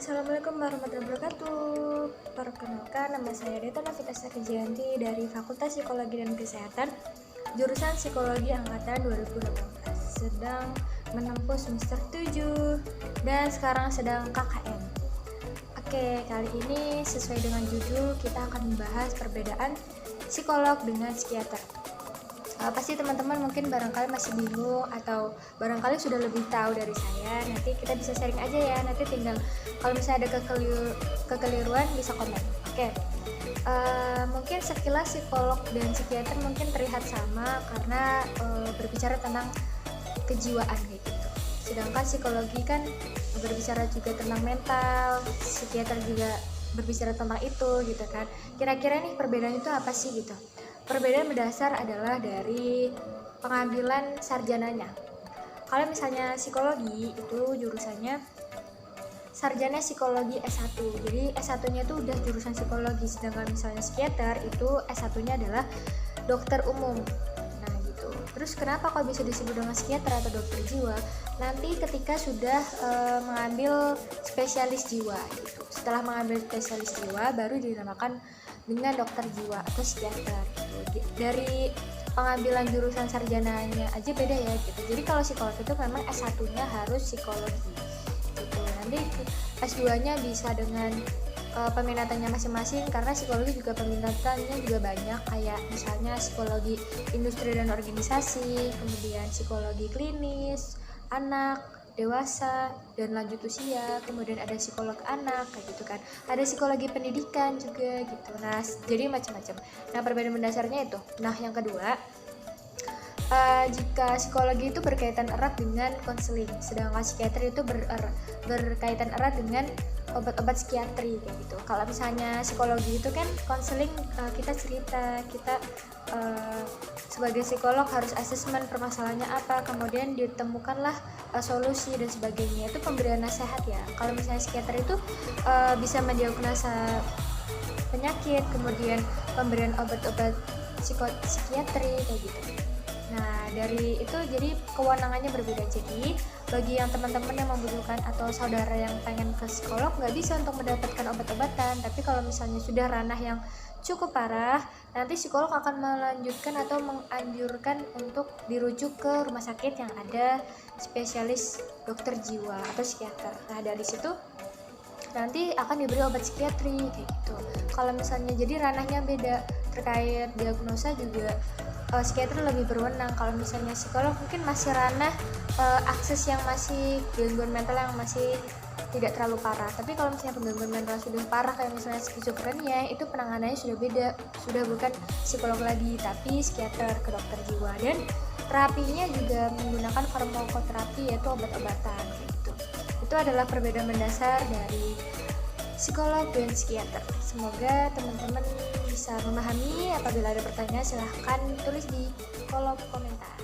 Assalamualaikum warahmatullahi wabarakatuh. Perkenalkan, nama saya Deta Nafita Sarjanti dari Fakultas Psikologi dan Kesehatan, jurusan Psikologi Angkatan 2018. Sedang menempuh semester 7 dan sekarang sedang KKN. Oke, kali ini sesuai dengan judul kita akan membahas perbedaan psikolog dengan psikiater. Pasti teman-teman mungkin barangkali masih bingung atau barangkali sudah lebih tahu dari saya. Nanti kita bisa sharing aja ya. Nanti tinggal kalau misalnya ada kekeliruan bisa komen. Oke. Mungkin sekilas psikolog dan psikiater mungkin terlihat sama karena berbicara tentang kejiwaan kayak gitu. Sedangkan psikologi kan berbicara juga tentang mental, psikiater juga berbicara tentang itu gitu kan. Kira-kira nih perbedaan itu apa sih gitu? Perbedaan mendasar adalah dari pengambilan sarjananya. Kalau misalnya psikologi itu jurusannya sarjana psikologi S1. Jadi S1-nya itu udah jurusan psikologi, sedangkan misalnya psikiater itu S1-nya adalah dokter umum. Nah, gitu. Terus kenapa kok bisa disebut dengan psikiater atau dokter jiwa? Nanti ketika sudah mengambil spesialis jiwa gitu. Setelah mengambil spesialis jiwa baru dinamakan dengan dokter jiwa atau psikiater gitu. Dari pengambilan jurusan sarjananya aja beda ya gitu. Jadi kalau psikolog itu memang S1-nya harus psikologi gitu. Nanti S2-nya bisa dengan peminatannya masing-masing, karena psikologi juga peminatannya juga banyak, kayak misalnya psikologi industri dan organisasi, kemudian psikologi klinis, anak, dewasa, dan lanjut usia, kemudian ada psikolog anak kayak gitu kan, ada psikologi pendidikan juga gitu. Nah, jadi macam-macam. Nah, perbedaan mendasarnya itu. Nah, yang kedua, jika psikologi itu berkaitan erat dengan konseling, sedangkan psikiatri itu berkaitan erat dengan obat-obat psikiatri kayak gitu. Kalau misalnya psikologi itu kan konseling, kita cerita, kita sebagai psikolog harus asesmen permasalahannya apa, kemudian ditemukanlah solusi dan sebagainya. Itu pemberian nasihat ya. Kalau misalnya psikiater itu bisa mendiagnosa penyakit, kemudian pemberian obat-obat psikiatri kayak gitu. Nah, dari itu jadi kewenangannya berbeda. Jadi bagi yang teman-teman yang membutuhkan atau saudara yang pengen ke psikolog nggak bisa untuk mendapatkan obat-obatan. Tapi kalau misalnya sudah ranah yang cukup parah, nanti psikolog akan melanjutkan atau menganjurkan untuk dirujuk ke rumah sakit yang ada spesialis dokter jiwa atau psikiater. Nah, dari situ nanti akan diberi obat psikiatri kayak gitu. Kalau misalnya jadi ranahnya beda, terkait diagnosa juga psikiater lebih berwenang. Kalau misalnya psikolog mungkin masih ranah akses yang masih gangguan mental yang masih tidak terlalu parah. Tapi kalau misalnya gangguan mental sudah parah kayak misalnya skizofrenia, itu penanganannya sudah beda, sudah bukan psikolog lagi tapi psikiater ke dokter jiwa. Dan terapinya juga menggunakan farmakoterapi, yaitu obat-obatan gitu. Itu adalah perbedaan mendasar dari psikolog dan psikiater. Semoga teman-teman bisa memahami. Apabila ada pertanyaan silahkan tulis di kolom komentar.